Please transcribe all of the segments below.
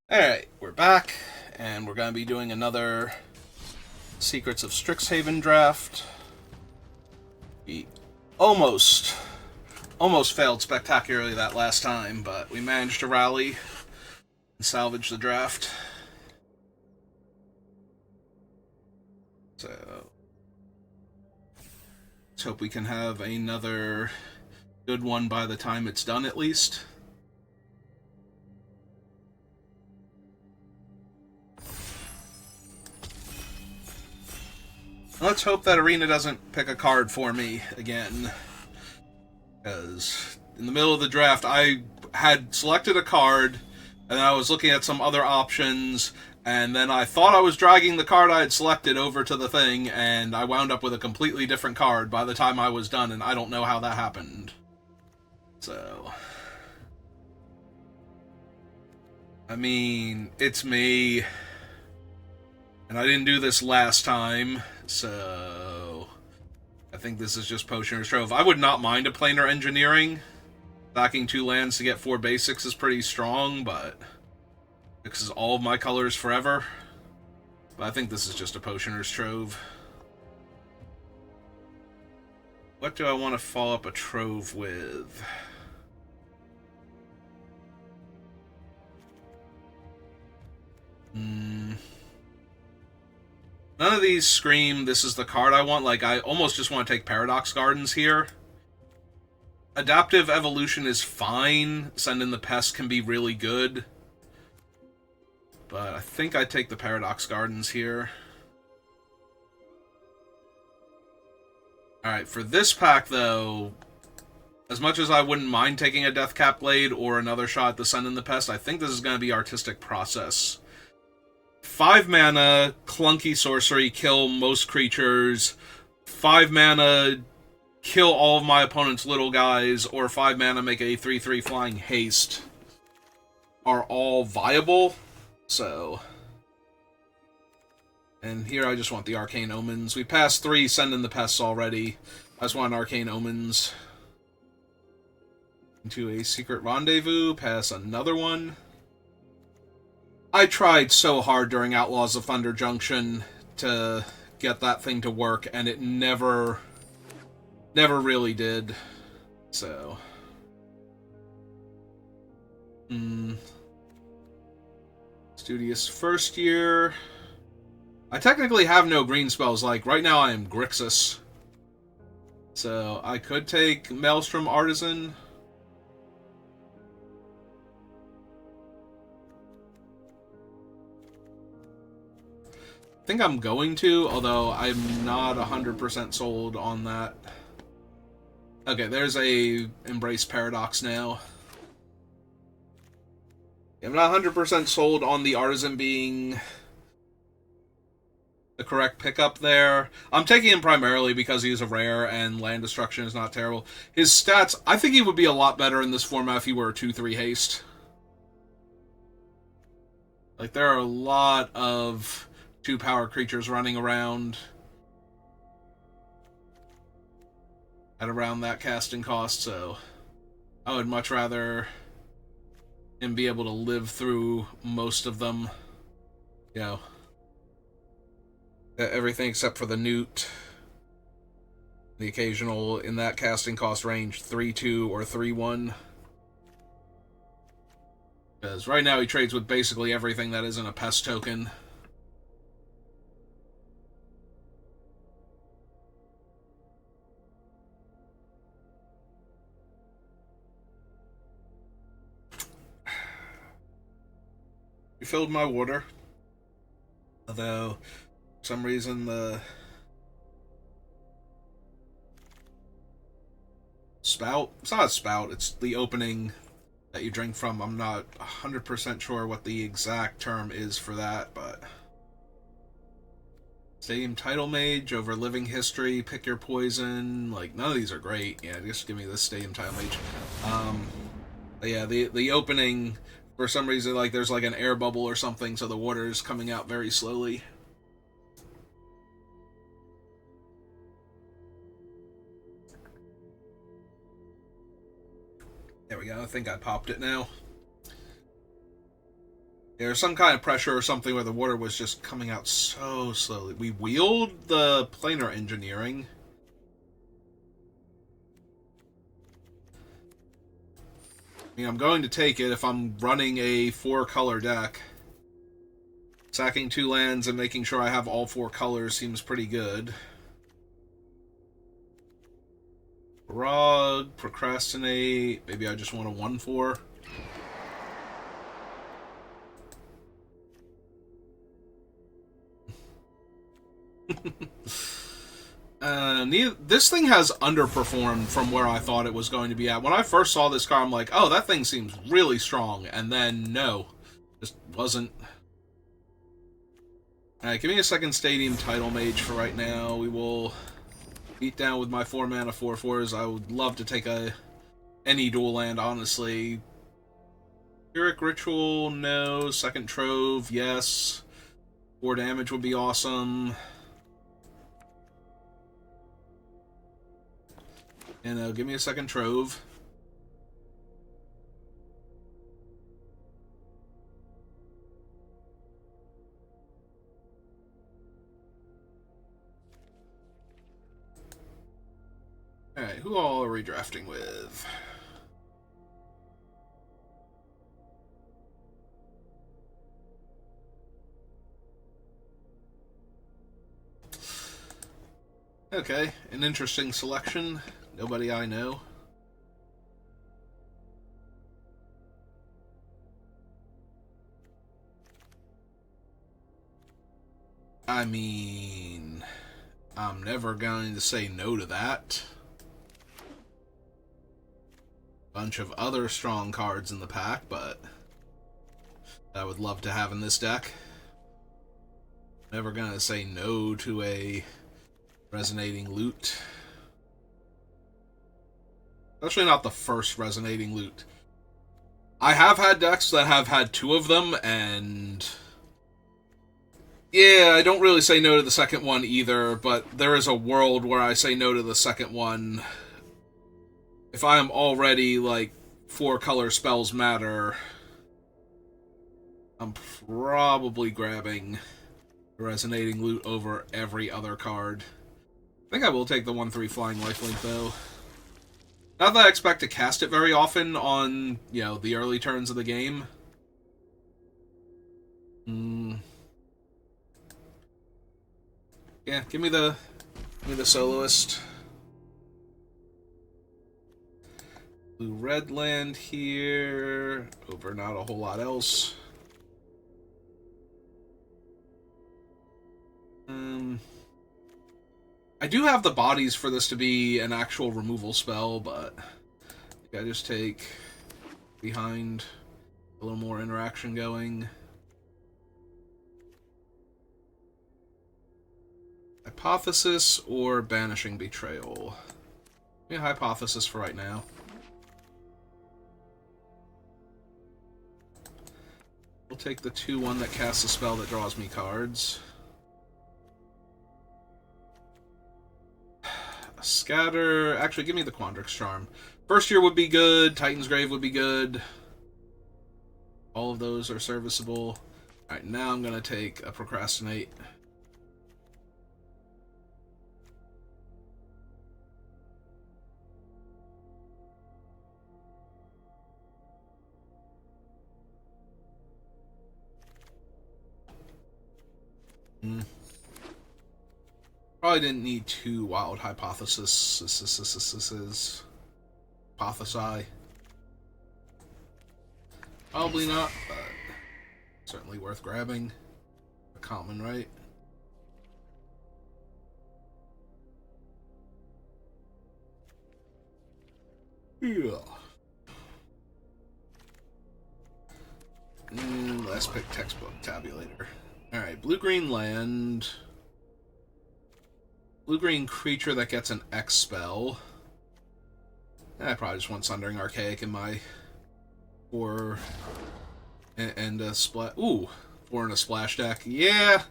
Alright, we're back, and we're going to be doing another Secrets of Strixhaven draft. We almost, almost failed spectacularly that last time, but we managed to rally and salvage the draft. So, let's hope we can have another good one by the time it's done, at least. Let's hope that Arena doesn't pick a card for me again. Because in the middle of the draft, I had selected a card, and I was looking at some other options, and then I thought I was dragging the card I had selected over to the thing, and I wound up with a completely different card by the time I was done, and I don't know how that happened. So, I mean, it's me, and I didn't do this last time, so I think this is just Potioner's Trove. I would not mind a planar engineering. Stacking 2 lands to get 4 basics is pretty strong, but fixes all of my colors forever. But I think this is just a Potioner's Trove. What do I want to follow up a Trove with? None of these scream this is the card I want. Like, I almost just want to take Paradox Gardens here. Adaptive Evolution is fine. Send in the Pest can be really good. But I think I'd take the Paradox Gardens here. Alright, for this pack, though, as much as I wouldn't mind taking a Deathcap Blade or another shot at the Send in the Pest, I think this is going to be Artistic Process. 5 mana, clunky sorcery, kill most creatures. 5 mana, kill all of my opponent's little guys, or 5 mana, make a 3/3 flying haste, are all viable. So, and here I just want the Arcane Omens. We passed 3 Send in the Pests already. I just want Arcane Omens. Into a Secret Rendezvous, pass another one. I tried so hard during Outlaws of Thunder Junction to get that thing to work, and it never really did. So, Studious First Year. I technically have no green spells. Like, right now I am Grixis. So, I could take Maelstrom Artisan. I think I'm going to, although I'm not 100% sold on that. Okay, there's a Embrace Paradox now. I'm not 100% sold on the Artisan being the correct pickup there. I'm taking him primarily because he's a rare and land destruction is not terrible. His stats, I think he would be a lot better in this format if he were a 2/3 haste. Like, there are a lot of 2-power creatures running around at around that casting cost, so I would much rather him be able to live through most of them. You know, everything except for the Newt. The occasional, in that casting cost range, 3/2 or 3/1. Because right now he trades with basically everything that isn't a pest token. Refilled my water. Although, for some reason, the spout... It's not a spout, it's the opening that you drink from. I'm not 100% sure what the exact term is for that, but... Stadium Title Mage over Living History, Pick Your Poison. Like, none of these are great. Yeah, just give me this Stadium Title Mage. But yeah, the opening... For some reason, like, there's like an air bubble or something, so the water is coming out very slowly. There we go. I think I popped it now. There's some kind of pressure or something where the water was just coming out so slowly. We wheeled the planar engineering. I mean, I'm going to take it if I'm running a 4-color deck. Sacking 2 lands and making sure I have all 4 colors seems pretty good. Rog, procrastinate. Maybe I just want a 1/4. This thing has underperformed from where I thought it was going to be at. When I first saw this car, I'm like, oh, that thing seems really strong. And then, no. Just wasn't. Alright, give me a second Stadium Title Mage for right now. We will beat down with my 4-mana 4/4s. I would love to take any dual land, honestly. Pyrrhic Ritual, no. Second Trove, yes. 4 damage would be awesome. And give me a second Trove. Alright, who all are we drafting with? Okay, an interesting selection. Nobody I know. I mean, I'm never going to say no to that. Bunch of other strong cards in the pack, but I would love to have in this deck. Never gonna say no to a resonating loot. Especially not the first resonating loot. I have had decks that have had 2 of them, and yeah, I don't really say no to the second one either, but there is a world where I say no to the second one. If I am already, like, 4-color spells matter, I'm probably grabbing resonating loot over every other card. I think I will take the 1/3 flying lifelink, though. Not that I expect to cast it very often on, you know, the early turns of the game. Yeah, give me the soloist. Blue-red land here. Over not a whole lot else. I do have the bodies for this to be an actual removal spell, but I think I just take behind a little more interaction going. Hypothesis or Banishing Betrayal? Yeah, Hypothesis for right now. We'll take the 2/1 that casts a spell that draws me cards. Scatter. Actually, give me the Quandrix Charm. First Year would be good. Titan's Grave would be good. All of those are serviceable. Alright, now I'm going to take a Procrastinate. Probably didn't need 2 wild hypotheses. Hypothesi. Probably not, but certainly worth grabbing. A common, right? Yeah. Last pick textbook tabulator. Alright, blue-green land. Blue-green creature that gets an X spell. I probably just want Sundering Archaic in my 4 and a splash. Ooh, 4 and a splash deck. Yeah,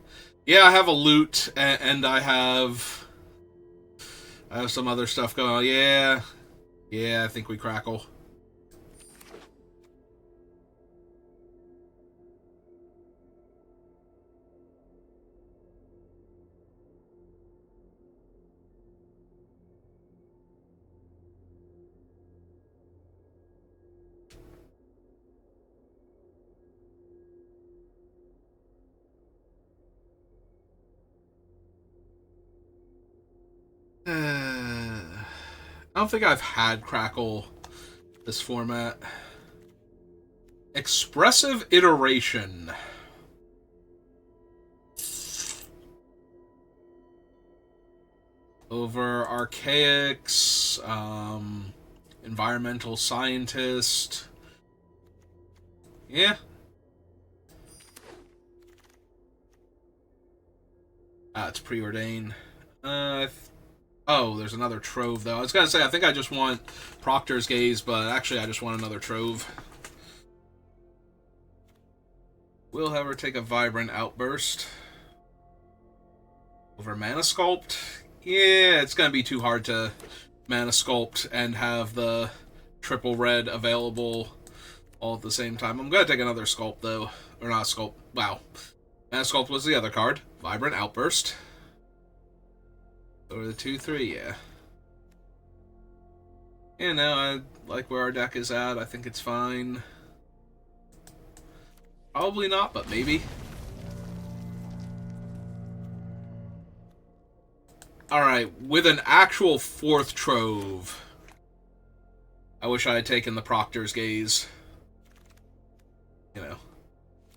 I have a loot and I have some other stuff going on. Yeah, I think we crackle. don't think I've had Crackle this format. Expressive Iteration. Over Archaics, Environmental Scientist. Yeah. It's preordained. Oh, there's another Trove, though. I was gonna say, I think I just want Proctor's Gaze, but actually I just want another Trove. We'll have her take a Vibrant Outburst. Over Mana Sculpt? Yeah, it's gonna be too hard to Mana Sculpt and have the triple red available all at the same time. I'm gonna take another Sculpt, though. Or not Sculpt. Wow. Mana Sculpt was the other card. Vibrant Outburst. Over the 2-3, yeah. Yeah, no, I like where our deck is at. I think it's fine. Probably not, but maybe. Alright, with an actual fourth Trove. I wish I had taken the Proctor's Gaze. You know.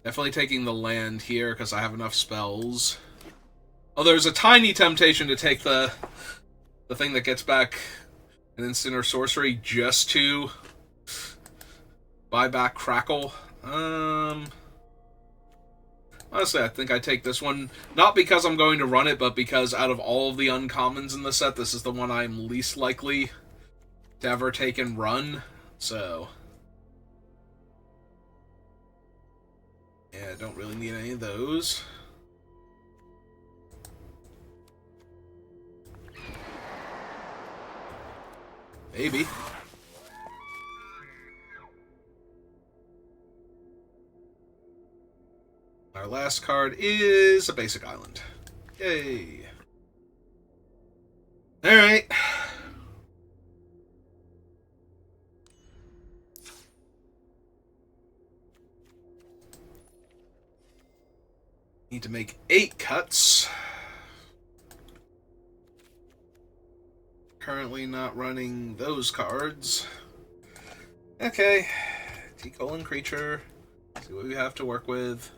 Definitely taking the land here, because I have enough spells. Oh, there's a tiny temptation to take the thing that gets back an instant or sorcery just to buy back Crackle. Honestly, I think I take this one, not because I'm going to run it, but because out of all of the uncommons in the set, this is the one I'm least likely to ever take and run, so... yeah, I don't really need any of those. Maybe. Our last card is a basic island. Yay. Alright. Need to make 8 cuts. Currently not running those cards. Okay. T-colon creature. See what we have to work with.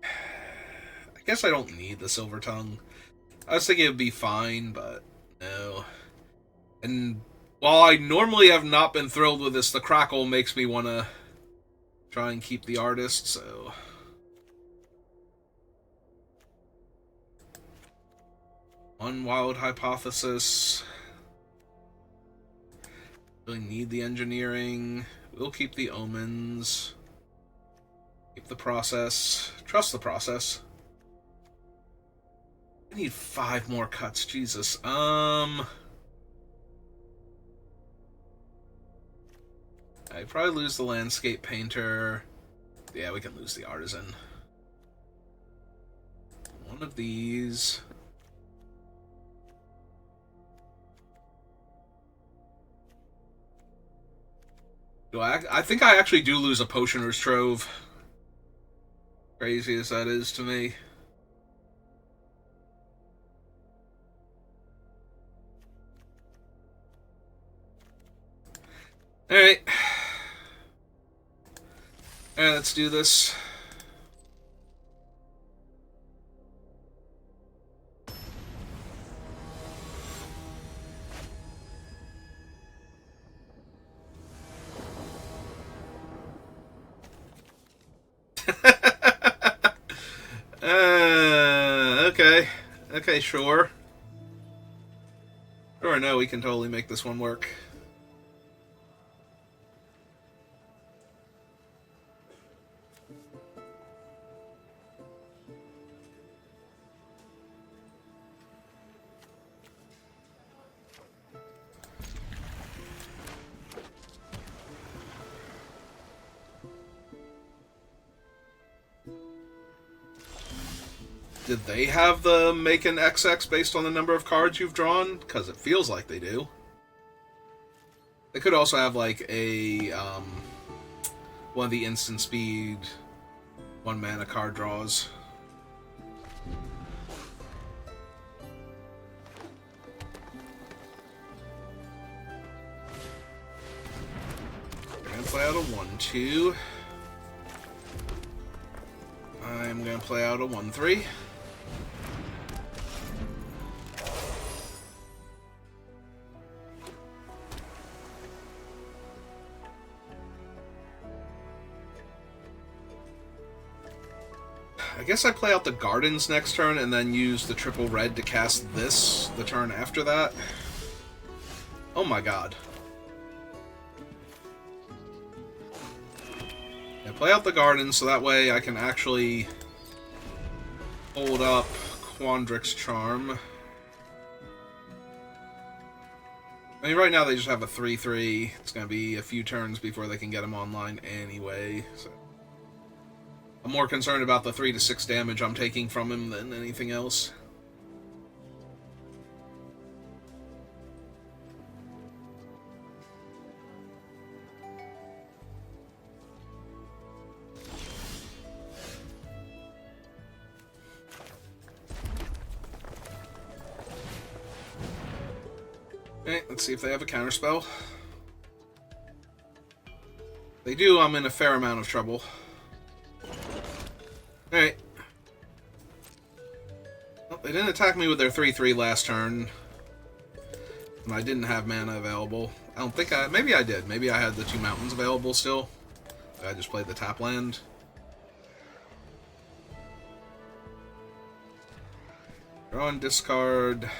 I guess I don't need the Silver Tongue. I was thinking it would be fine, but no. And while I normally have not been thrilled with this, the Crackle makes me want to try and keep the artist, so... One Wild Hypothesis. Really need the engineering. We'll keep the omens. Keep the process. Trust the process. I need 5 more cuts, Jesus. I probably lose the landscape painter. Yeah, we can lose the artisan. One of these. I think I actually do lose a Potioner's Trove. Crazy as that is to me. Alright. Alright, let's do this. Okay. Okay, sure. Sure, no, we can totally make this one work. Did they have the make an XX based on the number of cards you've drawn? Because it feels like they do. They could also have, like, a, one of the instant speed 1 mana card draws. out a 1-2. I'm going to play out a 1-3. I guess I play out the Gardens next turn and then use the triple red to cast this the turn after that. Oh my god. Yeah, play out the Gardens so that way I can actually hold up Quandrix Charm. I mean, right now they just have a 3-3. It's going to be a few turns before they can get him online anyway. So I'm more concerned about the 3 to 6 damage I'm taking from him than anything else. Okay, let's see if they have a counterspell. They do, I'm in a fair amount of trouble. Alright. Well, they didn't attack me with their 3-3 last turn. And I didn't have mana available. I don't think I... Maybe I did. Maybe I had the 2 mountains available still. I just played the tap land. Draw and discard.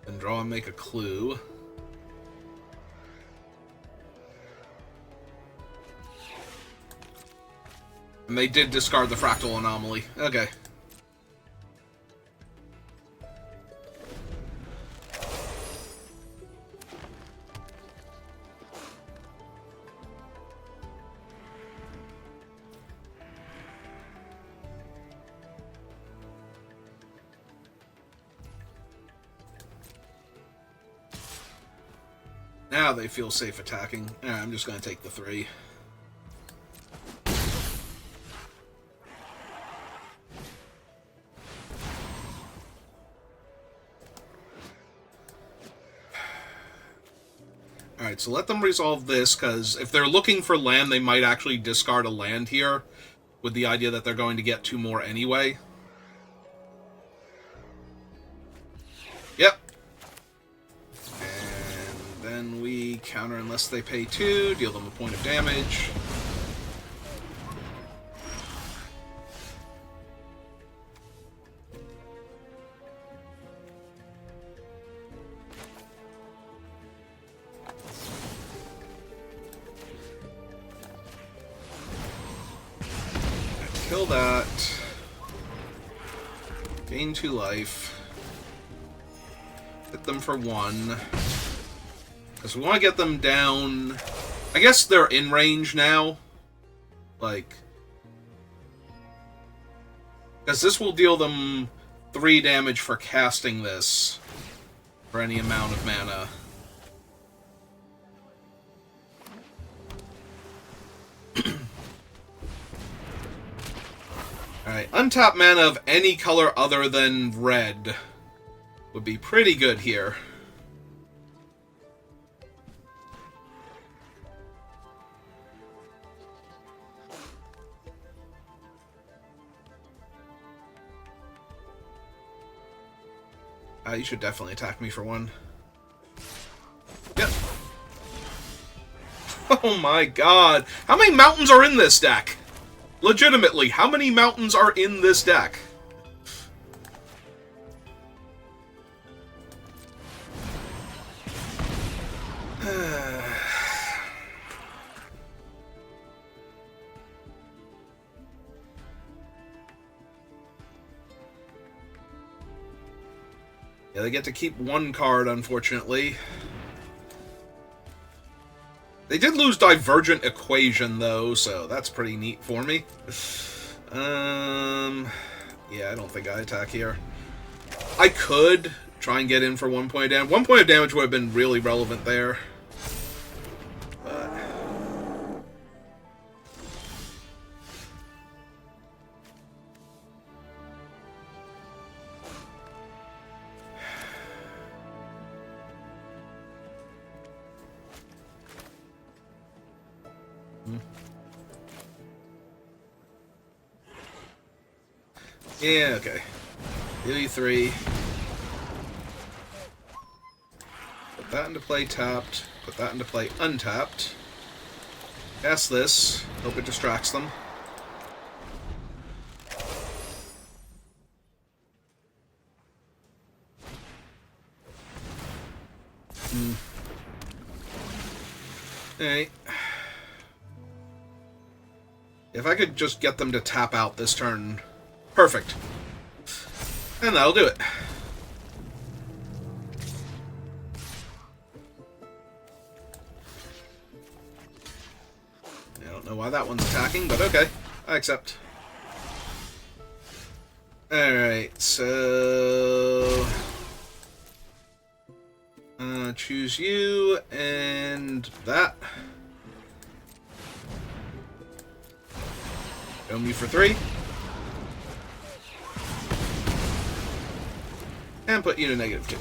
And draw and make a clue. And they did discard the Fractal Anomaly. Okay. Now they feel safe attacking. I'm just going to take the 3. Alright, so let them resolve this, because if they're looking for land, they might actually discard a land here, with the idea that they're going to get 2 more anyway. Yep. And then we counter unless they pay 2, deal them a point of damage. Kill that. Gain 2 life. Hit them for 1. Because we want to get them down... I guess they're in range now. Like... Because this will deal them 3 damage for casting this. For any amount of mana. Alright, untap mana of any color other than red would be pretty good here. You should definitely attack me for 1. Yep. Oh my god. How many mountains are in this deck? Legitimately, how many mountains are in this deck? Yeah, they get to keep 1 card, unfortunately. They did lose Divergent Equation, though, so that's pretty neat for me. Yeah, I don't think I attack here. I could try and get in for 1 point of damage. 1 point of damage would have been really relevant there. But... Yeah, okay. Deal you 3. Put that into play tapped. Put that into play untapped. Cast this. Hope it distracts them. Alright. If I could just get them to tap out this turn... Perfect. And that'll do it. I don't know why that one's attacking, but okay. I accept. Alright, so... choose you, and that. Go me for 3. And put you to -2.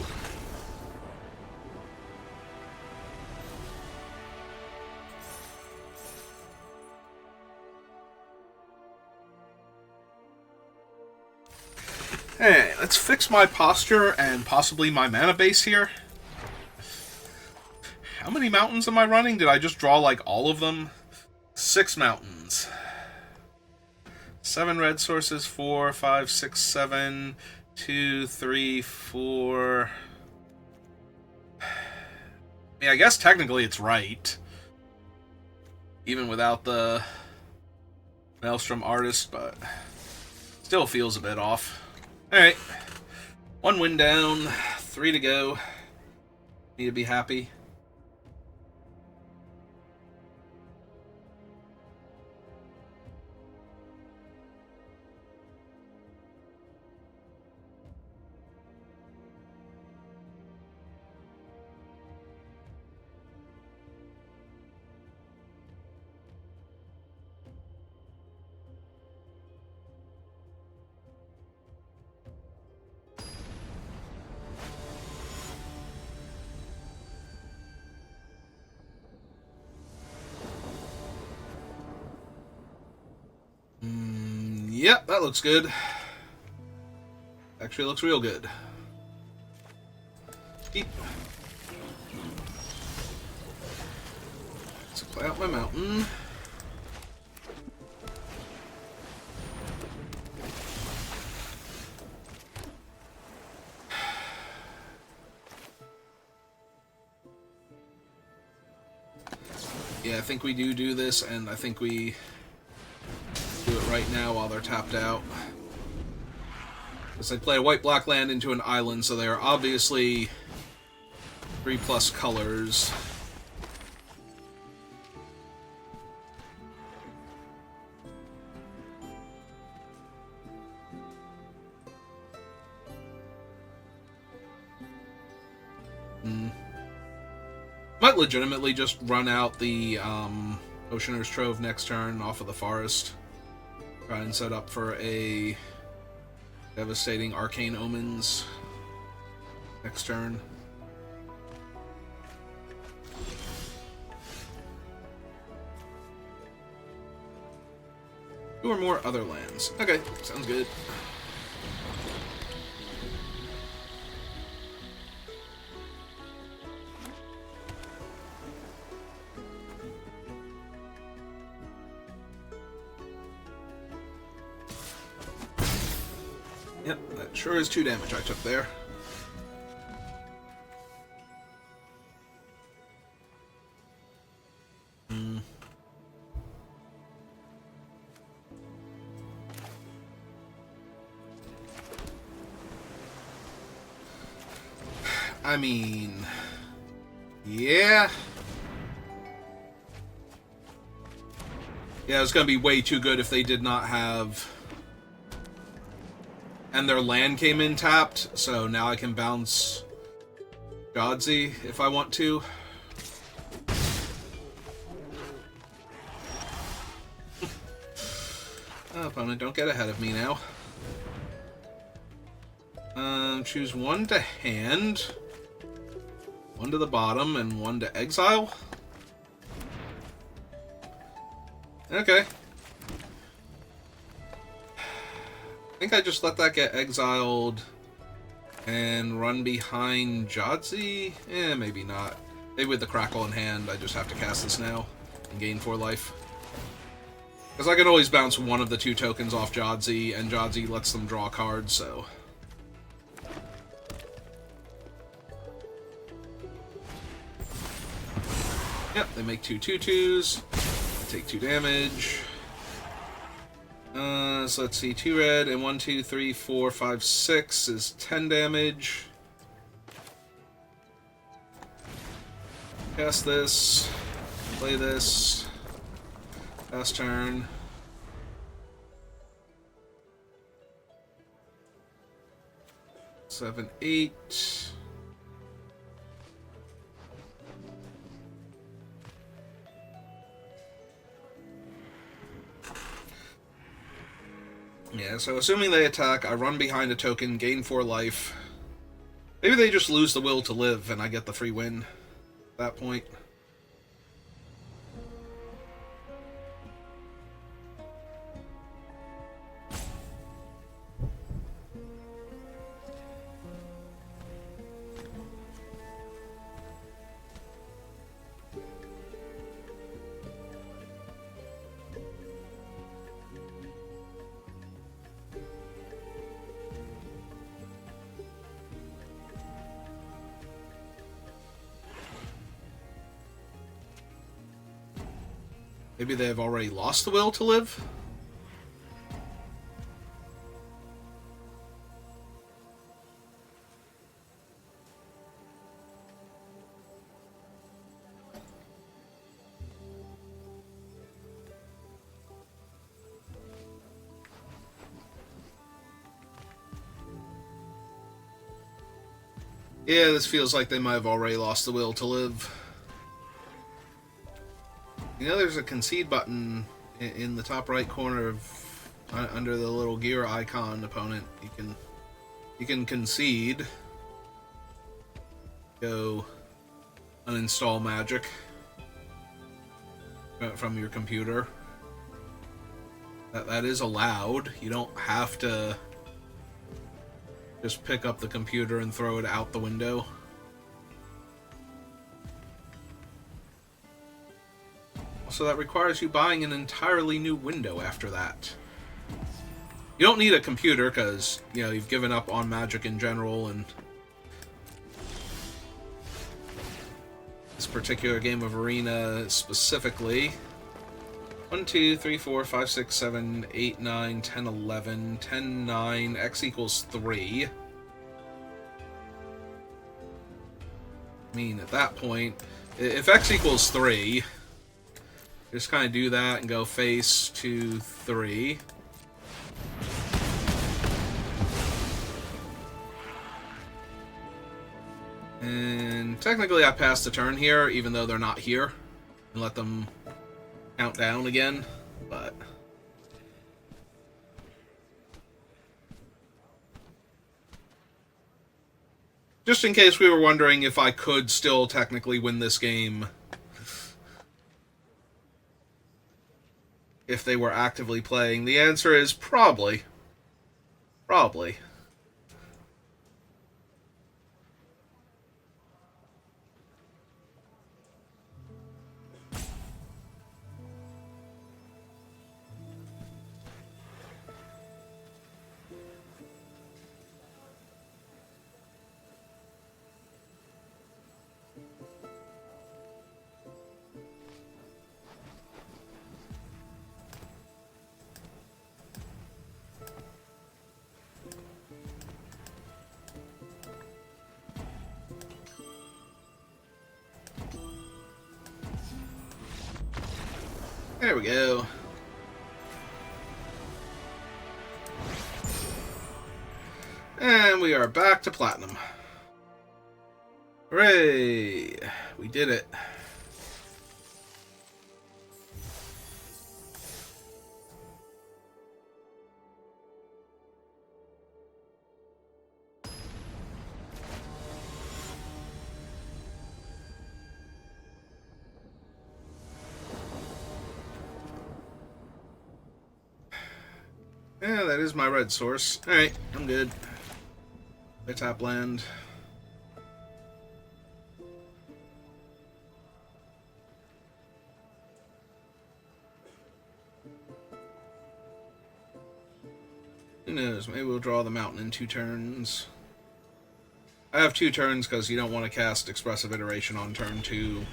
Hey, let's fix my posture and possibly my mana base here. How many mountains am I running? Did I just draw, like, all of them? 6 mountains. 7 red sources, 4, 5, 6, 7... 2, 3, 4... I mean, I guess technically it's right. Even without the Maelstrom Artist, but still feels a bit off. Alright. 1 win down, 3 to go. Need to be happy. Yep, that looks good. Actually, looks real good. Keep. Let's play out my mountain. Yeah, I think we do this, and I think we do it right now while they're tapped out. Because they play a white-black land into an island, so they are obviously 3+ colors. Might legitimately just run out the Oceaner's Trove next turn off of the forest. Try and set up for a devastating Arcane Omens next turn. Two or more other lands. Okay, sounds good. Yep, that sure is 2 damage I took there. I mean, yeah. Yeah, it's gonna be way too good if they did not have... And their land came in tapped, so now I can bounce Godsey if I want to. Oh, opponent, don't get ahead of me now. Choose 1 to hand, 1 to the bottom, and 1 to exile. Okay. I think I just let that get exiled and run behind Jadzi? Maybe not. Maybe with the Crackle in hand, I just have to cast this now and gain 4 life. Because I can always bounce one of the 2 tokens off Jadzi, and Jadzi lets them draw cards, so... Yep, they make 2 2/2s. I take 2 damage. So let's see, 2 red, and 1, 2, 3, 4, 5, 6 is 10 damage. Cast this. Play this. Pass turn. Seven, 8. Yeah, so assuming they attack, I run behind a token, gain 4 life. Maybe they just lose the will to live and I get the free win at that point. Maybe they have already lost the will to live? Yeah, this feels like they might have already lost the will to live. You know, there's a concede button in the top right corner of under the little gear icon opponent. You can concede. Go uninstall Magic from your computer. That is allowed. You don't have to just pick up the computer and throw it out the window. So that requires you buying an entirely new window after that. You don't need a computer because, you know, you've given up on Magic in general, and this particular game of Arena specifically. 1, 2, 3, 4, 5, 6, 7, 8, 9, 10, 11, 10, 9, x equals 3. I mean, at that point, if x equals 3... just kind of do that and go face 2, 3. And technically I passed the turn here, even though they're not here. And let them count down again, but... just in case we were wondering if I could still technically win this game if they were actively playing, the answer is probably. Probably. There we go. And we are back to platinum. Hooray! We did it. Yeah, that is my red source. Alright, I'm good. I tap land. Who knows? Maybe we'll draw the mountain in 2 turns. I have 2 turns because you don't want to cast Expressive Iteration on turn 2.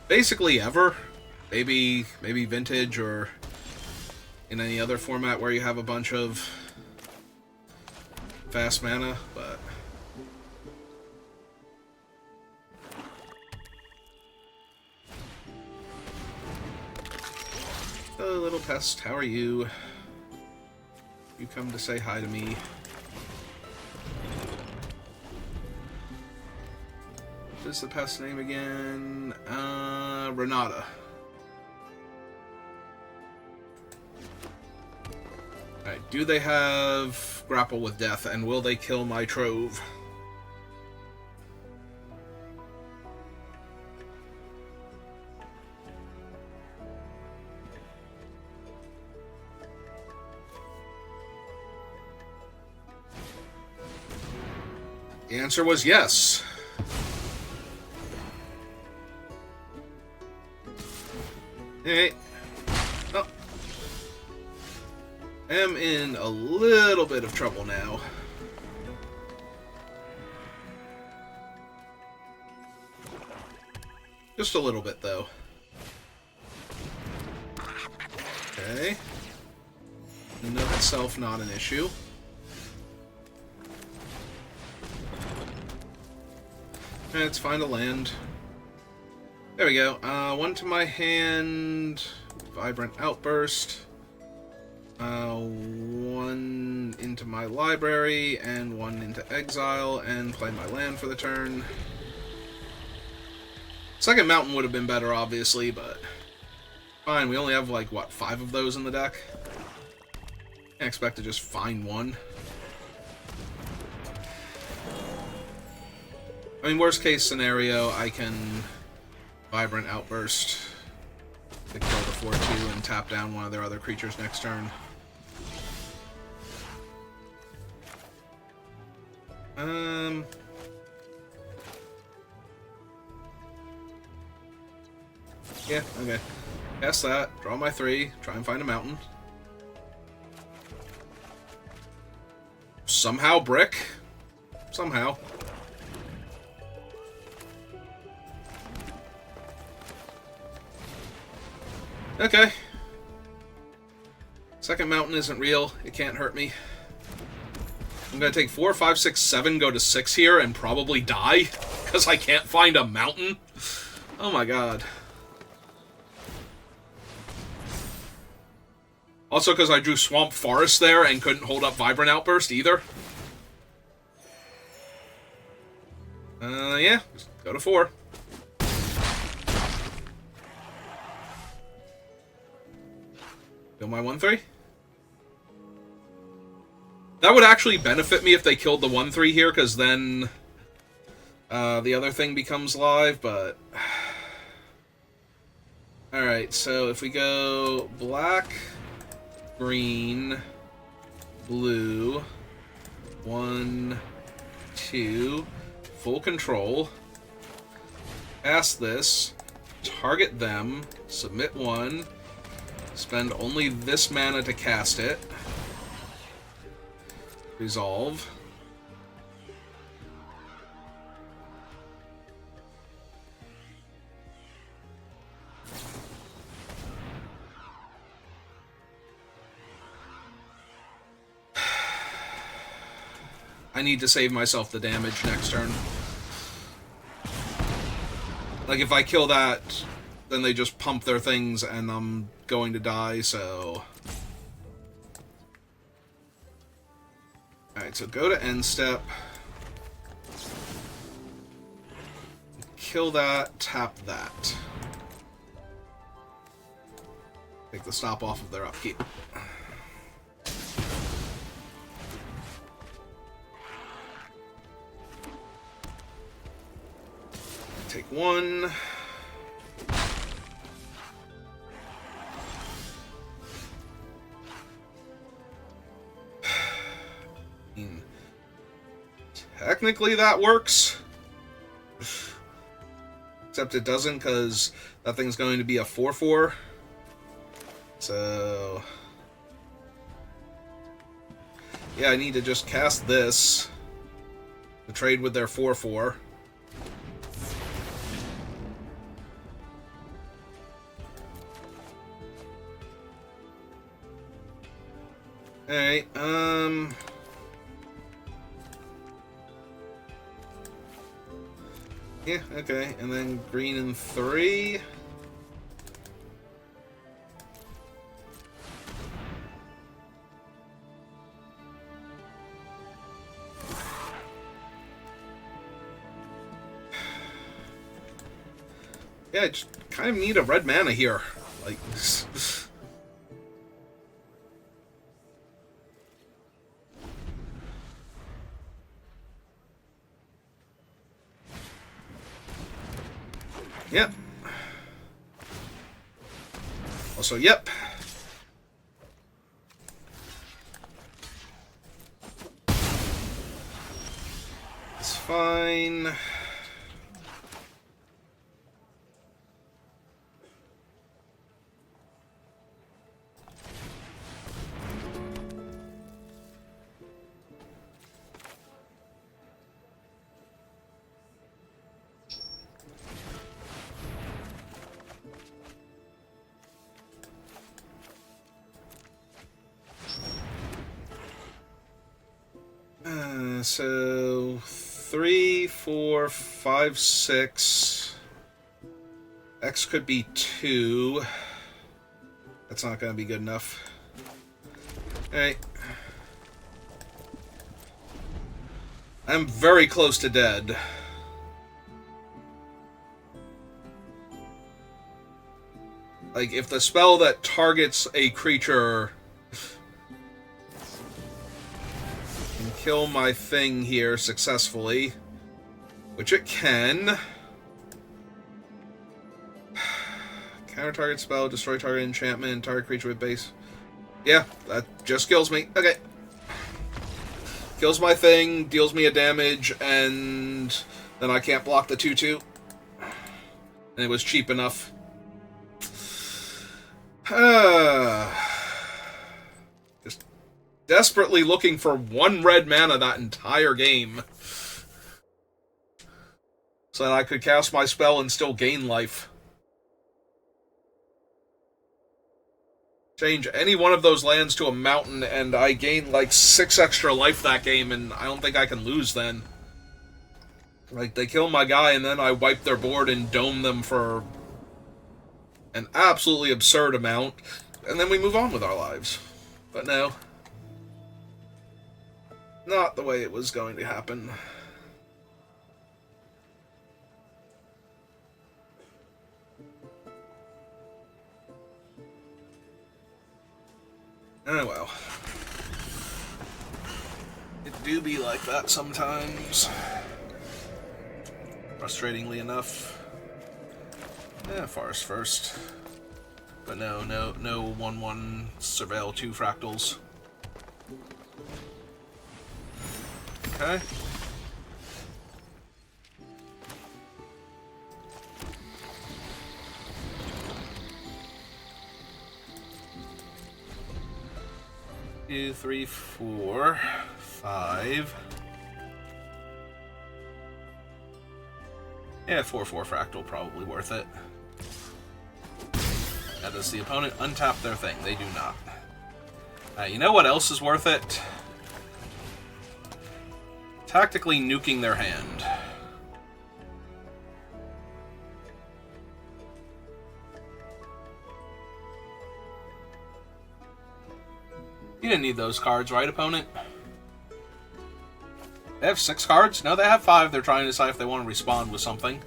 Basically ever. Maybe Vintage or in any other format where you have a bunch of fast mana, but... Hello, little pest. How are you? You come to say hi to me. What is the pest's name again? Renata. Alright, do they have Grapple with Death, and will they kill my Trove? The answer was yes. Hey. Oh. I'm in a little bit of trouble now. Just a little bit, though. Okay. In and of itself, not an issue. Let's find a land. There we go. 1 to my hand. Vibrant Outburst. 1 into my library, and 1 into exile, and play my land for the turn. Second mountain would have been better, obviously, but fine. We only have, like, what, 5 of those in the deck? Can't expect to just find 1. I mean, worst case scenario, I can Vibrant Outburst to kill the 4-2 and tap down one of their other creatures next turn. Yeah, okay. Cast that, draw my 3, try and find a mountain. Somehow brick. Somehow. Okay. Second mountain isn't real. It can't hurt me. I'm gonna take 4, 5, 6, 7, go to 6 here, and probably die, because I can't find a mountain. Oh my god. Also because I drew Swamp Forest there and couldn't hold up Vibrant Outburst either. Yeah. Just go to 4. Kill my 1-3. That would actually benefit me if they killed the 1-3 here, because then the other thing becomes live, but... Alright, so if we go black, green, blue, 1, 2, full control, cast this, target them, submit 1, spend only this mana to cast it, resolve. I need to save myself the damage next turn. Like, if I kill that, then they just pump their things and I'm going to die, so... Alright, so go to end step. Kill that, tap that. Take the stop off of their upkeep. Take 1. Technically that works. Except it doesn't, because that thing's going to be a 4/4. So... yeah, I need to just cast this to trade with their 4/4. Alright, yeah, okay, and then green and 3. Yeah, I just kind of need a red mana here. Like... yep. Also, yep. It's fine. So 3, 4, 5, 6. X could be 2. That's not going to be good enough. Alright. I'm very close to dead. Like, if the spell that targets a creature can kill my thing here successfully, which it can. Counter target spell, destroy target enchantment, target creature with base. Yeah, that just kills me. Okay. Kills my thing, deals me a damage, and then I can't block the 2/2. And it was cheap enough. Just desperately looking for 1 red mana that entire game. So that I could cast my spell and still gain life. Change any one of those lands to a mountain, and I gain like 6 extra life that game, and I don't think I can lose then. Like, they kill my guy, and then I wipe their board and dome them for an absolutely absurd amount, and then we move on with our lives. But no. Not the way it was going to happen. Oh well. It do be like that sometimes. Frustratingly enough. Yeah, Forest first. But no 1/1 Surveil 2 fractals. Okay. Two, 3, 4, 5. Yeah, 4/4 fractal, probably worth it. Now, does the opponent untap their thing? They do not. You know what else is worth it? Tactically nuking their hand. You didn't need those cards, right, opponent? They have 6 cards? No, they have 5. They're trying to decide if they want to respond with something.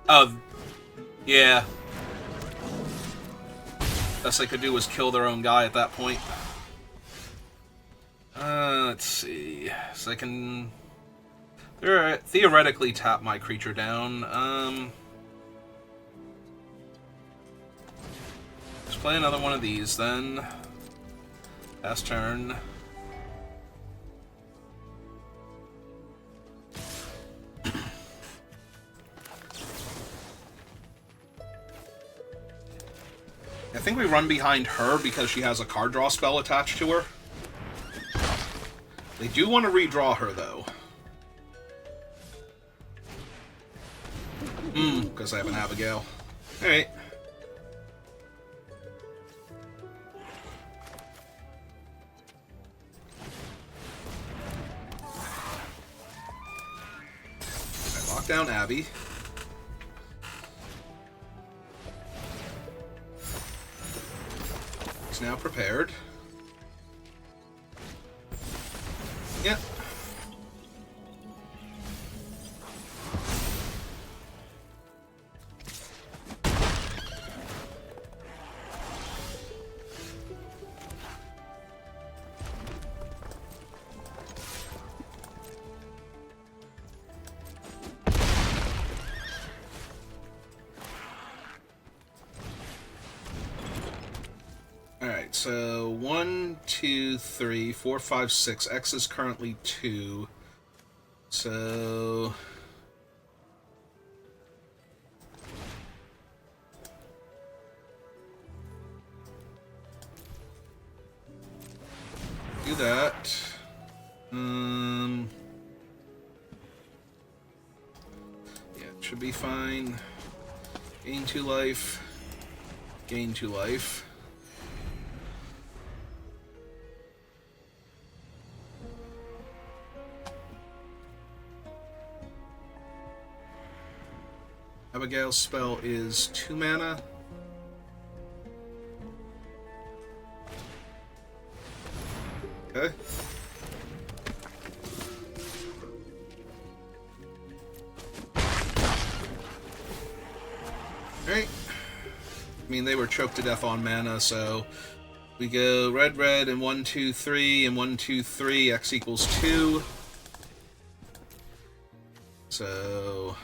Oh, yeah. Best they could do was kill their own guy at that point. Let's see. So they can theoretically tap my creature down. Let's play another one of these then. Last turn. I think we run behind her because she has a card draw spell attached to her. They do want to redraw her, though. Because I have an Abigail. Alright. I lock down Abby. He's now prepared. Yep. Alright, so 1, 2, 3, 4, 5, 6. X is currently 2. So... do that. Yeah, it should be fine. Gain 2 life. Gain 2 life. Abigail's spell is 2 mana. Okay. Alright. I mean, they were choked to death on mana, so we go red, red, and 1, 2, 3, and 1, 2, 3. X equals 2. So...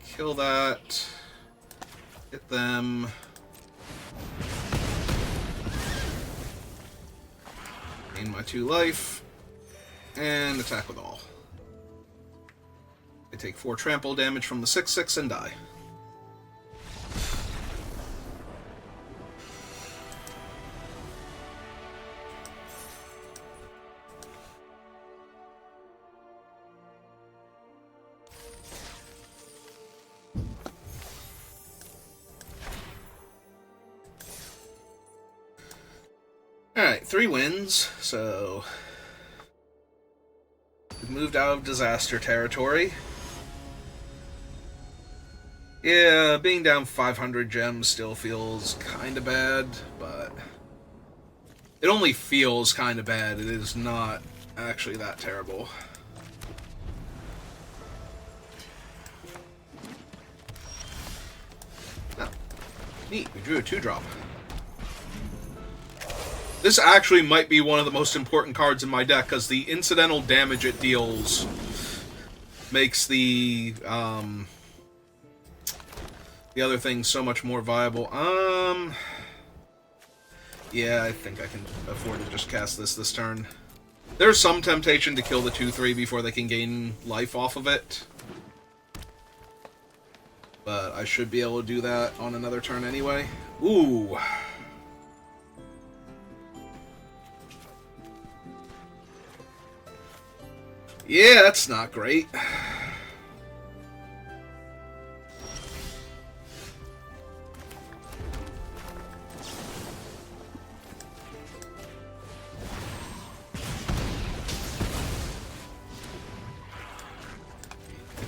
kill that. Hit them. Gain my 2 life. And attack with all. I take 4 trample damage from the 6/6 and die. Alright, 3 wins, so we've moved out of disaster territory. Yeah, being down 500 gems still feels kinda bad, but it only feels kinda bad. It is not actually that terrible. Oh, neat, we drew a 2-drop. This actually might be one of the most important cards in my deck, because the incidental damage it deals makes the other thing so much more viable. Yeah, I think I can afford to just cast this turn. There's some temptation to kill the 2/3 before they can gain life off of it. But I should be able to do that on another turn anyway. Ooh. Yeah, that's not great. Get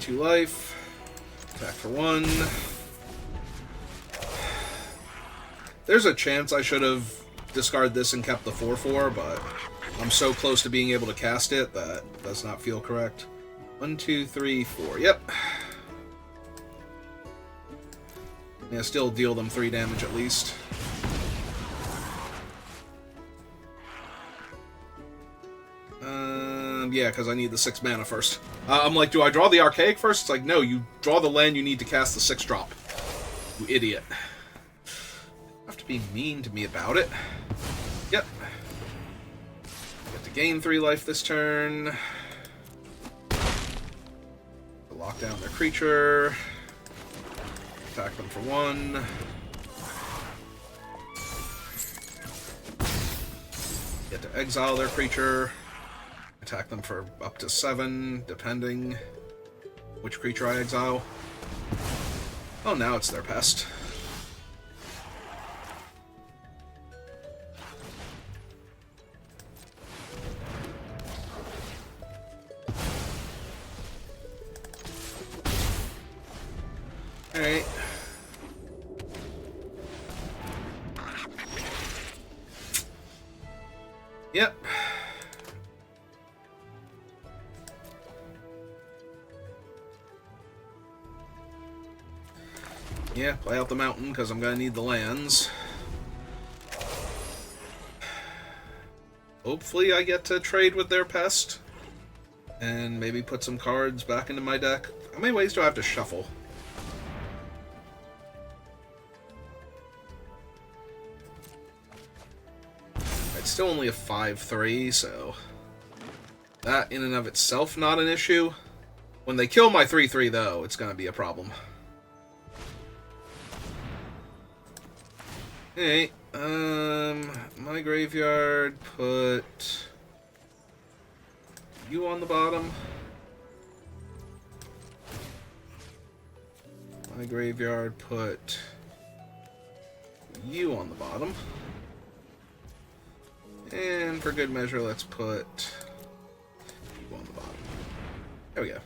2 life. Attack for 1. There's a chance I should have discarded this and kept the 4/4, but I'm so close to being able to cast it that does not feel correct. 1, 2, 3, 4. Yep. Yeah, still deal them 3 damage at least. Yeah, because I need the 6 mana first. I'm like, do I draw the Archaic first? It's like, no, you draw the land you need to cast the 6-drop. You idiot. Have to be mean to me about it. Yep. Get to gain 3 life this turn. Lock down their creature. Attack them for 1. Get to exile their creature. Attack them for up to 7, depending which creature I exile. Oh, now it's their pest. Alright. Yep. Yeah, play out the mountain, because I'm going to need the lands. Hopefully I get to trade with their pest. And maybe put some cards back into my deck. How many ways do I have to shuffle? It's still only a 5/3, so... that in and of itself not an issue. When they kill my 3/3, though, it's going to be a problem. Hey, my graveyard put you on the bottom. My graveyard put you on the bottom. And for good measure, let's put you on the bottom. There we go.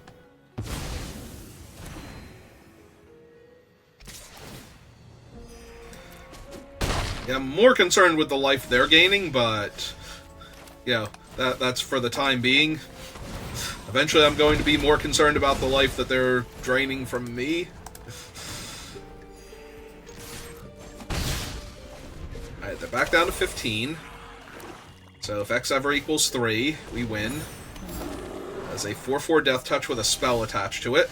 Yeah, I'm more concerned with the life they're gaining, but yeah, that's for the time being. Eventually I'm going to be more concerned about the life that they're draining from me. Alright, they're back down to 15. So if X ever equals 3, we win. As a 4/4 Death Touch with a spell attached to it.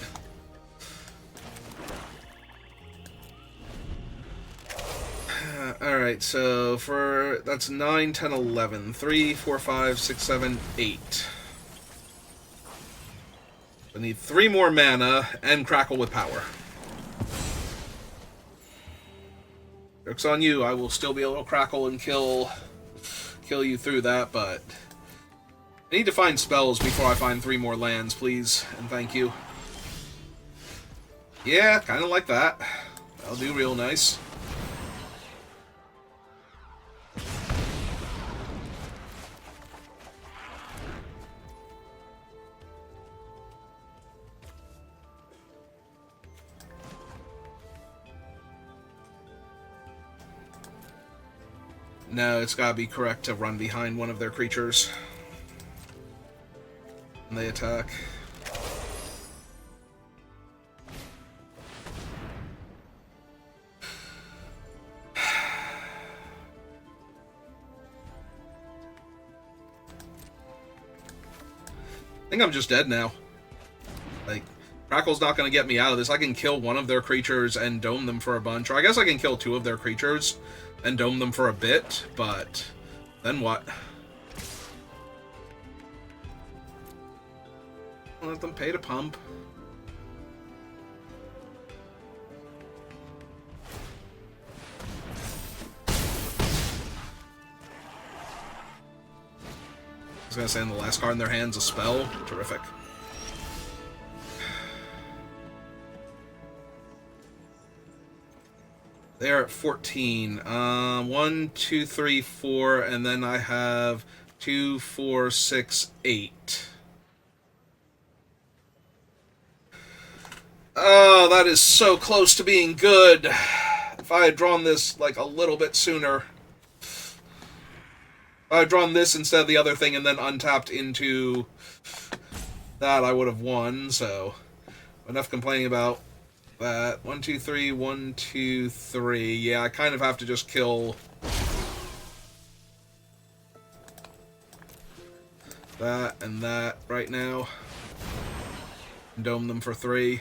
Alright, so for... that's 9, 10, 11. 3, 4, 5, 6, 7, 8. I need 3 more mana and Crackle with power. Joke's on you, I will still be able to crackle and kill you through that, but... I need to find spells before I find 3 more lands, please, and thank you. Yeah, kind of like that. That'll do real nice. No, it's gotta be correct to run behind one of their creatures. And they attack. I think I'm just dead now. Like, Crackle's not going to get me out of this. I can kill one of their creatures and dome them for a bunch. Or I guess I can kill 2 of their creatures and dome them for a bit, but then what? Let them pay to pump. I was going to say, in the last card in their hands, a spell. Terrific. They're at 14. 1, 2, 3, 4, and then I have 2, 4, 6, 8. Oh, that is so close to being good. If I had drawn this, like, a little bit sooner. If I had drawn this instead of the other thing and then untapped into that, I would have won, so... enough complaining about that. 1, 2, 3, 1, 2, 3. Yeah, I kind of have to just kill that and that right now. Dome them for 3.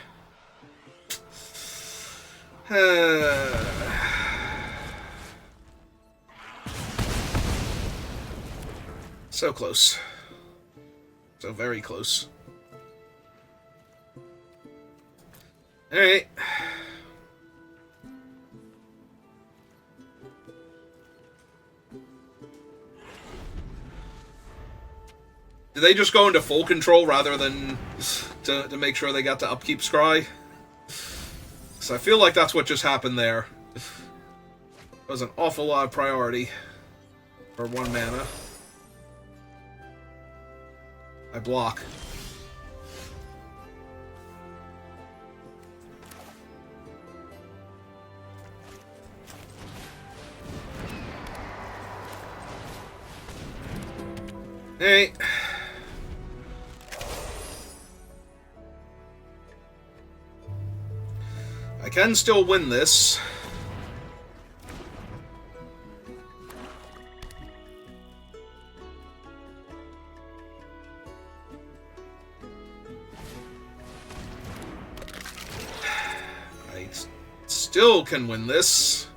So close. So very close. Alright. Did they just go into full control rather than to make sure they got to upkeep Scry? So I feel like that's what just happened there. It was an awful lot of priority for 1 mana. I block. Hey. I can still win this. I still can win this.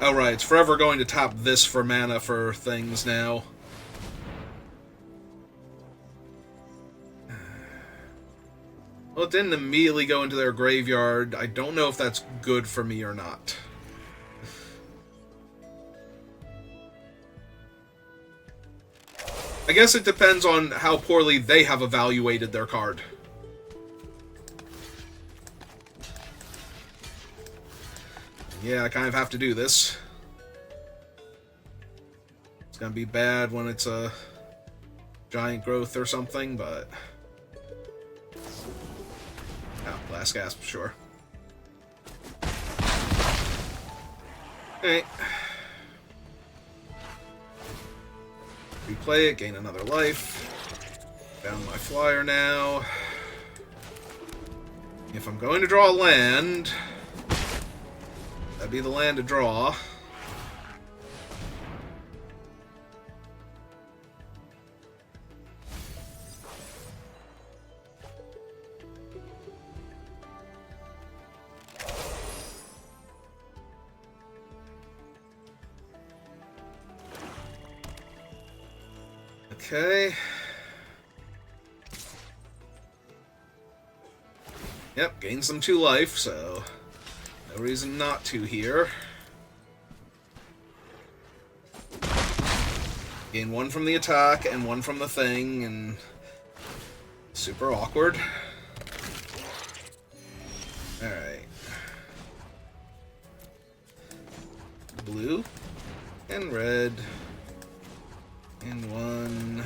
Oh, right, it's forever going to tap this for mana for things now. Well, it didn't immediately go into their graveyard. I don't know if that's good for me or not. I guess it depends on how poorly they have evaluated their card. Yeah, I kind of have to do this. It's gonna be bad when it's a giant growth or something, but... Oh, last gasp, sure. Okay. Replay it, gain another life. Down my flyer now. If I'm going to draw a land... That'd be the land to draw. Okay. Yep, gain some 2 life, so... No reason not to here. Gain 1 from the attack and 1 from the thing, and super awkward. Alright. Blue and red. And 1,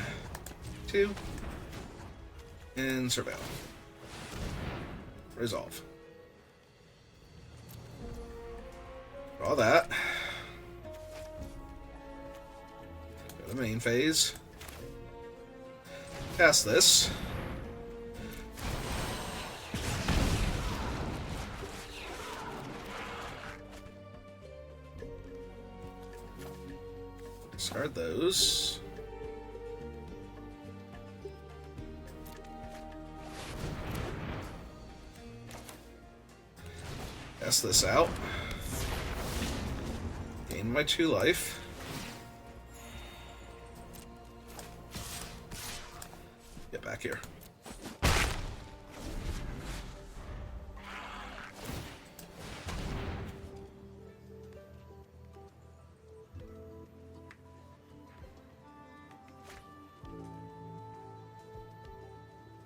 2. And surveil. Resolve. Draw that. Go to the main phase. Cast this. Discard those. Cast this out. Gain my 2 life. Get back here.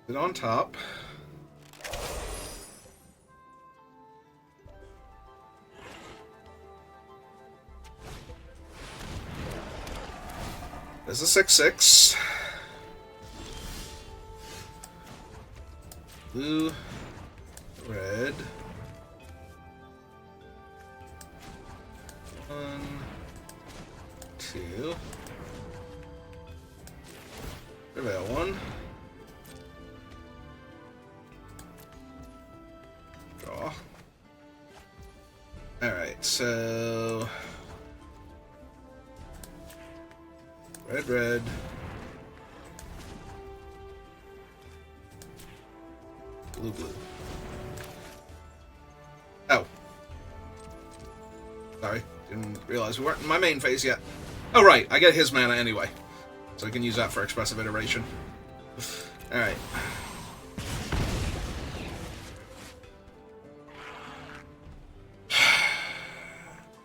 Sit on top. There's a 6/6. Blue, red. 1, 2. Prevail 1. Draw. Alright, so... Red, red. Blue, blue. Oh. Sorry, didn't realize we weren't in my main phase yet. Oh, right, I get his mana anyway. So I can use that for expressive iteration. Alright.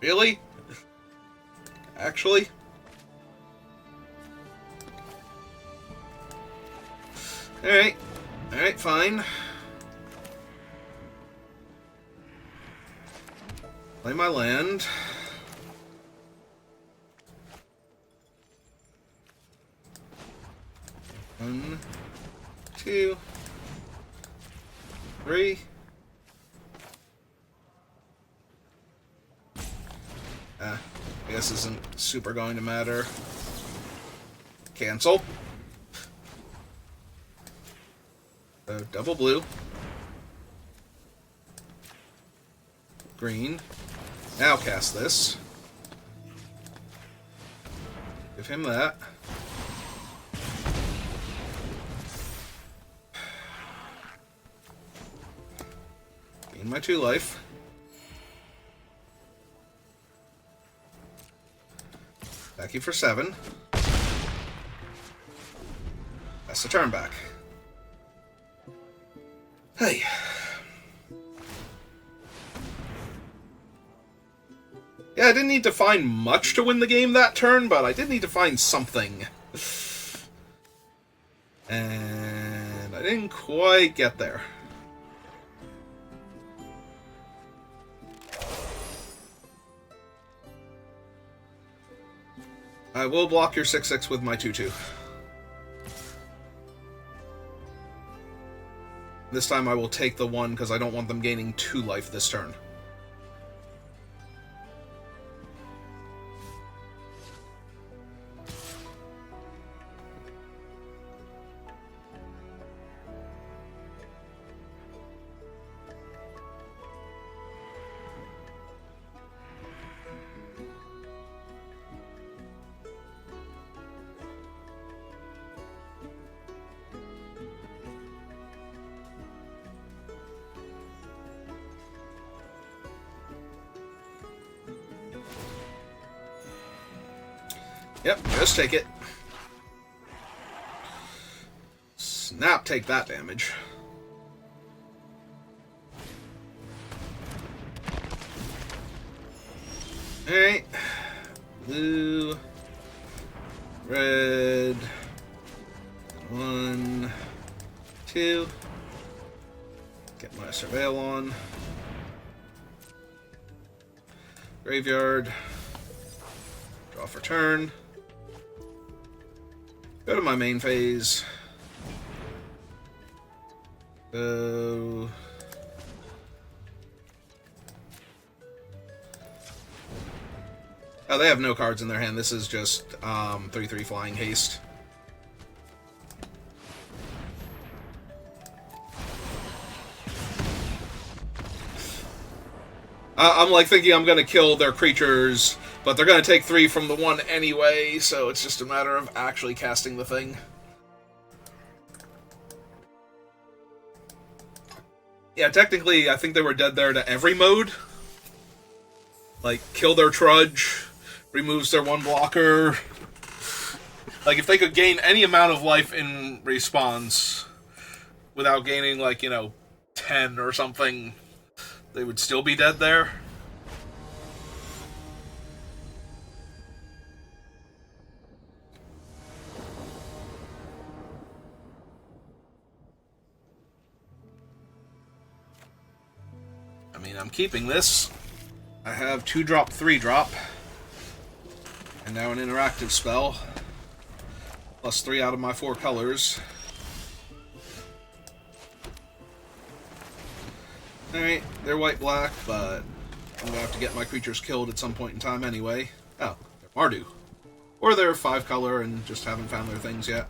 Really? Actually? Alright. Alright, fine. Play my land. One, two, three. I guess isn't super going to matter. Cancel. So double blue. Green. Now cast this. Give him that. Gain my 2 life. Back you for 7. That's the turn back. Hey. Yeah, I didn't need to find much to win the game that turn, but I did need to find something. And I didn't quite get there. I will block your 6/6 with my 2/2. This time I will take the 1 because I don't want them gaining 2 life this turn. Yep, just take it. Snap, take that damage. Alright. Blue. Red. 1, 2. Get my surveil on. Graveyard. Draw for turn. Go to my main phase. Go. Oh, they have no cards in their hand. This is just 3/3 flying haste. I'm like thinking I'm gonna kill their creatures, but they're going to take 3 from the 1 anyway, so it's just a matter of actually casting the thing. Yeah, technically, I think they were dead there to every mode. Like, kill their Trudge, removes their 1 blocker. Like, if they could gain any amount of life in response without gaining, like, 10 or something, they would still be dead there. I mean, I'm keeping this. I have 2-drop, 3-drop. And now an interactive spell. Plus 3 out of my 4 colors. Alright, they're white-black, but I'm gonna have to get my creatures killed at some point in time anyway. Oh, they're Mardu. Or they're 5-color and just haven't found their things yet.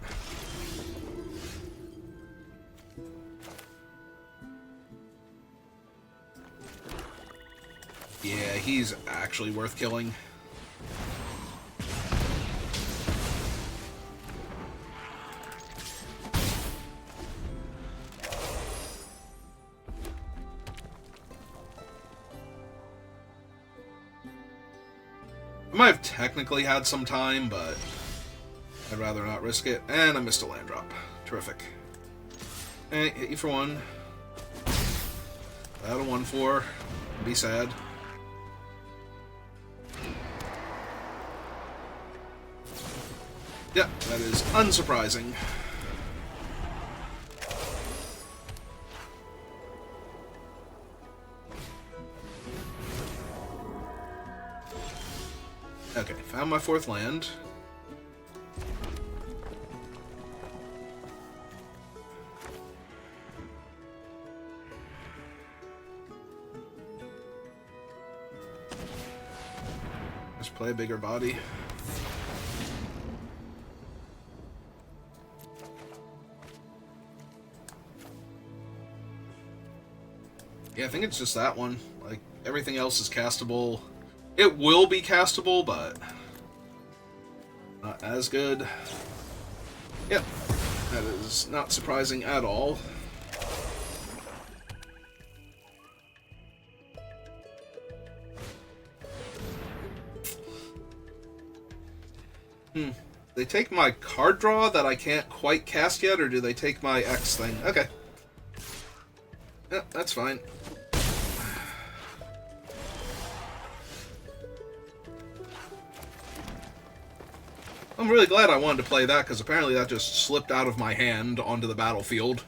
Yeah, he's actually worth killing. I might have technically had some time, but I'd rather not risk it. And I missed a land drop. Terrific. Hey, hit you for 1. Out of 1/4. Be sad. Yeah, that is unsurprising. Okay, found my 4th land. Just play a bigger body. Yeah, I think it's just that one. Like, everything else is castable. It will be castable, but not as good. Yep, that is not surprising at all. They take my card draw that I can't quite cast yet, or do they take my X thing? Okay. Yeah, that's fine. I'm really glad I wanted to play that, because apparently that just slipped out of my hand onto the battlefield.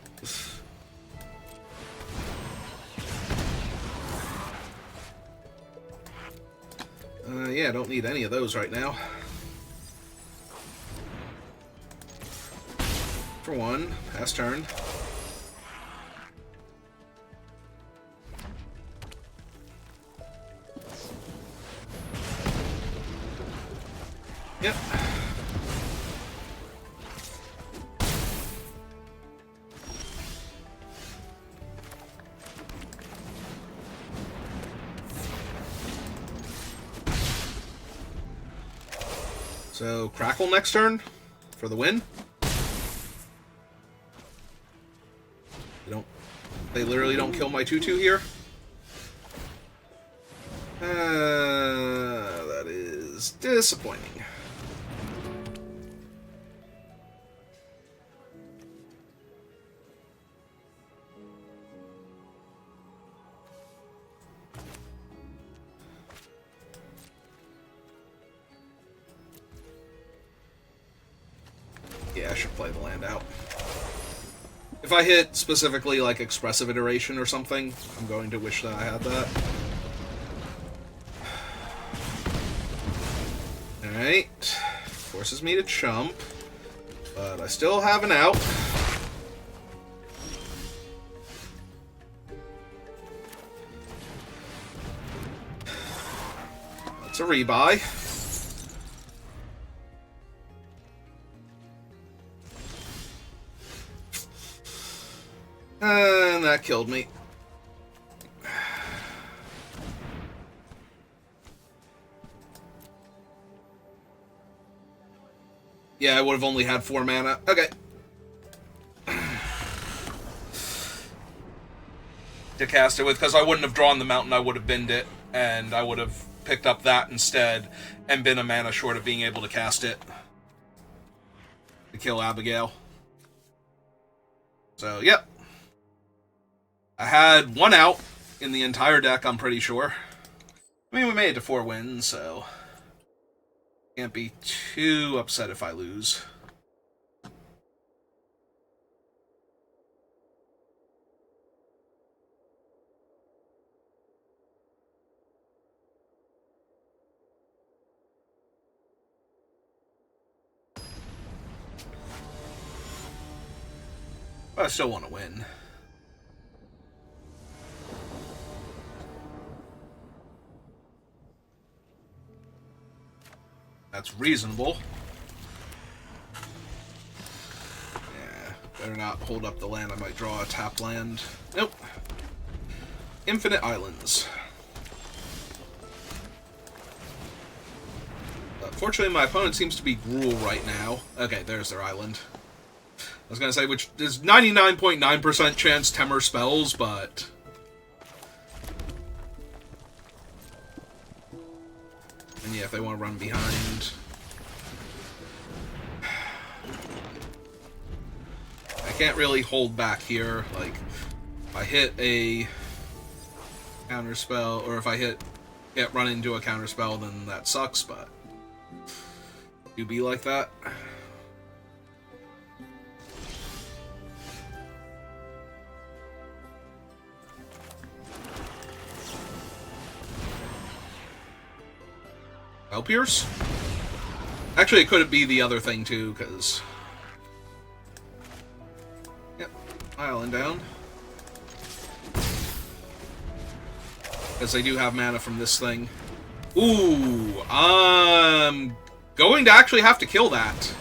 Yeah, I don't need any of those right now. For 1, pass turn. Yep. So, Crackle next turn for the win. They literally don't kill my 2/2 here. That is disappointing. Yeah, I should play the land out. If I hit specifically like Expressive Iteration or something, I'm going to wish that I had that. Alright. Forces me to chump. But I still have an out. That's a rebuy. And that killed me. Yeah, I would have only had 4 mana. Okay. To cast it with, because I wouldn't have drawn the mountain, I would have binned it, and I would have picked up that instead, and been a mana short of being able to cast it. To kill Abigail. So, yep. I had 1 out in the entire deck, I'm pretty sure. I mean, we made it to 4 wins, so can't be too upset if I lose. But I still want to win. That's reasonable. Yeah, better not hold up the land. I might draw a tap land. Nope. Infinite Islands. Fortunately, my opponent seems to be Gruul right now. Okay, there's their island. I was going to say, which is 99.9% chance Temur spells, but... And yeah, if they want to run behind. I can't really hold back here. Like, if I hit a counterspell, or if I get run into a counterspell, then that sucks, but do be like that. Pierce? Actually, it could be the other thing too, because... Yep, island down. Because they do have mana from this thing. Ooh, I'm going to actually have to kill that.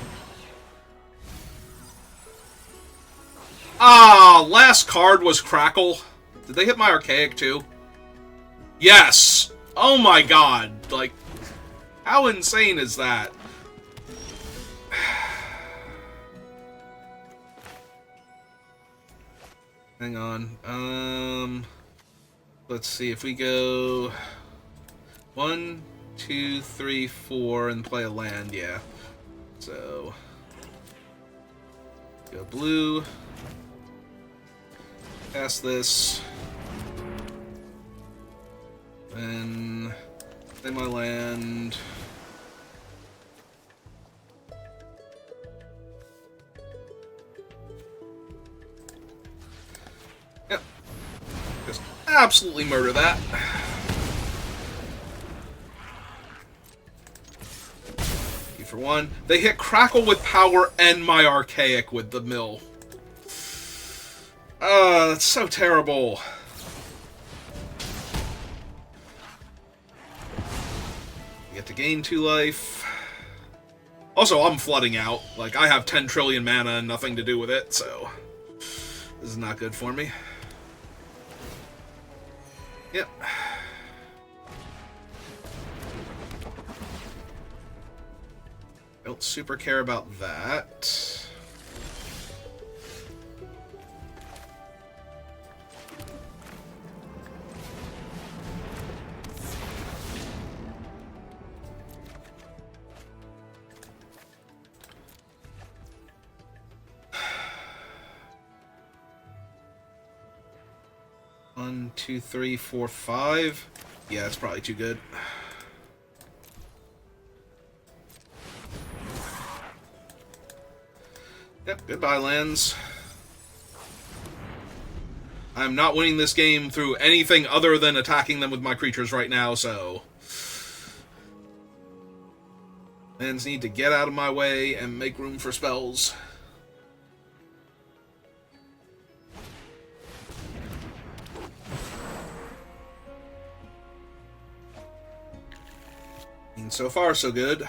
Ah, last card was Crackle. Did they hit my Archaic too? Yes! Oh my god, like... How insane is that? Hang on. Let's see if we go 1, 2, 3, 4 and play a land, yeah. So go blue. Cast this. Then play my land. Yep. Just absolutely murder that. E for 1. They hit Crackle with power and my Archaic with the mill. That's so terrible. Get to gain 2 life. Also, I'm flooding out. Like, I have 10 trillion mana and nothing to do with it, so this is not good for me. Yep. Don't super care about that. One, 2, 3, 4, 5. Yeah, it's probably too good. Yep, goodbye, lands. I'm not winning this game through anything other than attacking them with my creatures right now, so... Lands need to get out of my way and make room for spells. And so far, so good.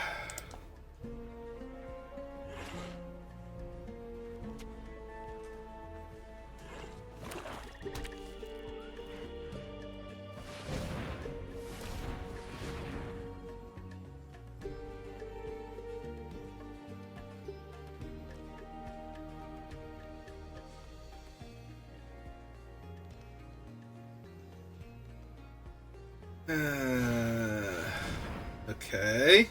Okay.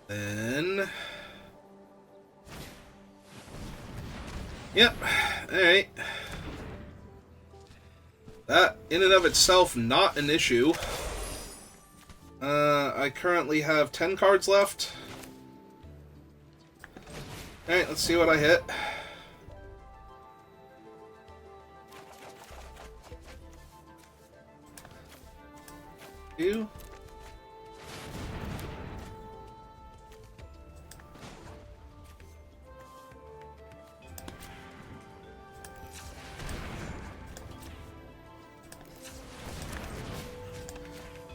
Then... Yep. Alright. That, in and of itself, not an issue. I currently have 10 cards left. Alright, let's see what I hit. Two.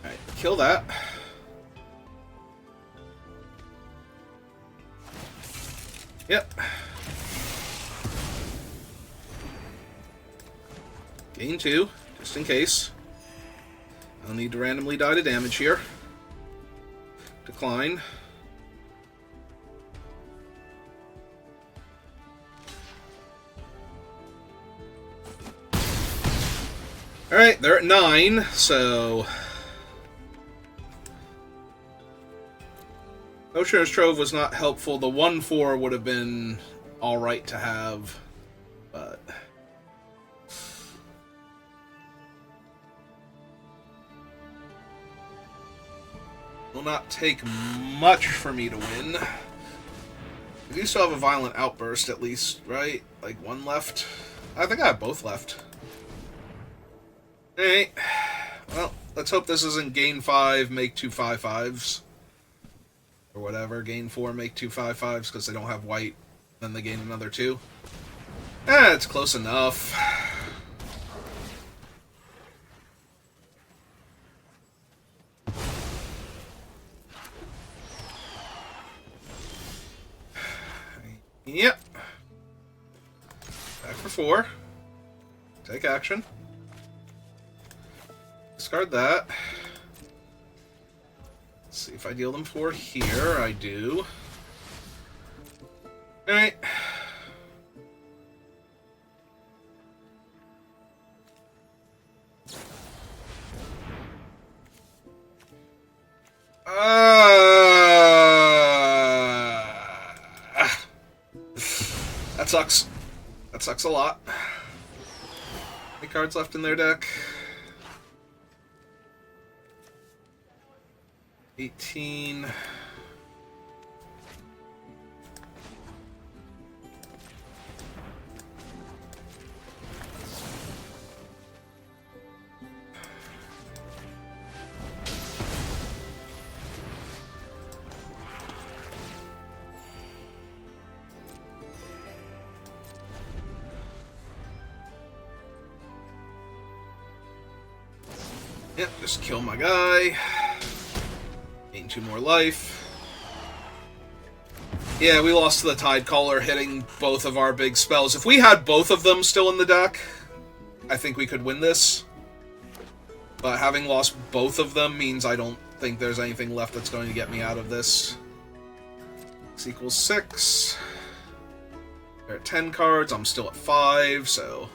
Alright, kill that. Yep. Gain 2, just in case. I'll need to randomly die to damage here. Decline. Alright, they're at 9, so... Ocean's Trove was not helpful. The 1-4 would have been alright to have, but... Will not take much for me to win. We do still have a Violent Outburst, at least, right? Like, 1 left? I think I have both left. Alright. Well, let's hope this isn't gain 5, make 2 5/5s. Or whatever. Gain 4, make 2 5/5s, because they don't have white. Then they gain another 2. It's close enough. Yep. Back for 4. Take action. Discard that. Let's see if I deal them 4 here. I do. Alright. That sucks. That sucks a lot. Any cards left in their deck? 18. Yep, just kill my guy. Gain 2 more life. Yeah, we lost to the Tidecaller hitting both of our big spells. If we had both of them still in the deck, I think we could win this. But having lost both of them means I don't think there's anything left that's going to get me out of this. X equals 6. They're at 10 cards. I'm still at 5, so...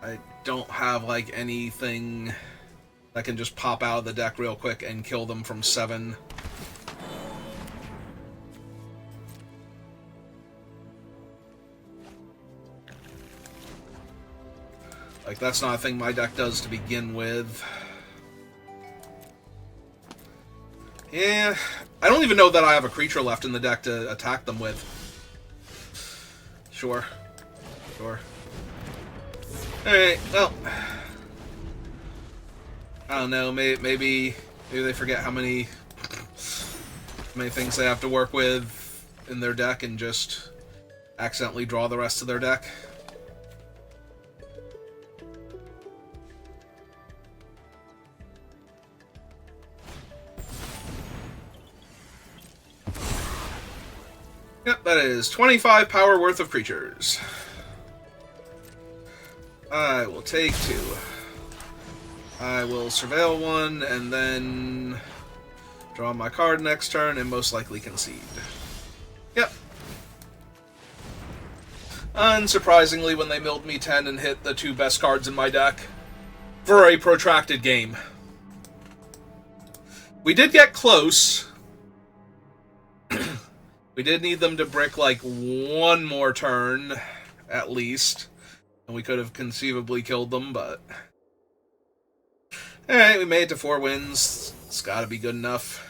I don't have, like, anything that can just pop out of the deck real quick and kill them from 7. Like, that's not a thing my deck does to begin with. Yeah, I don't even know that I have a creature left in the deck to attack them with. Sure. Sure. Alright, well... I don't know, maybe they forget how many things they have to work with in their deck and just accidentally draw the rest of their deck. Yep, that is 25 power worth of creatures. I will take 2. I will surveil 1, and then draw my card next turn, and most likely concede. Yep. Unsurprisingly, when they milled me 10 and hit the 2 best cards in my deck, for a protracted game. We did get close. We did need them to brick, like, 1 more turn, at least. And we could have conceivably killed them, but... Alright, we made it to 4 wins. It's gotta be good enough.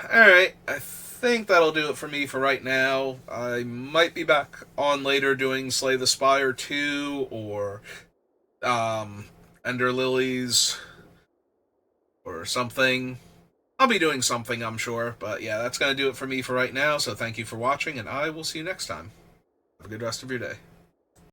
Alright, I think that'll do it for me for right now. I might be back on later doing Slay the Spire 2, or Ender Lilies, or something. I'll be doing something, I'm sure. But yeah, that's gonna do it for me for right now, so thank you for watching, and I will see you next time. Have a good rest of your day.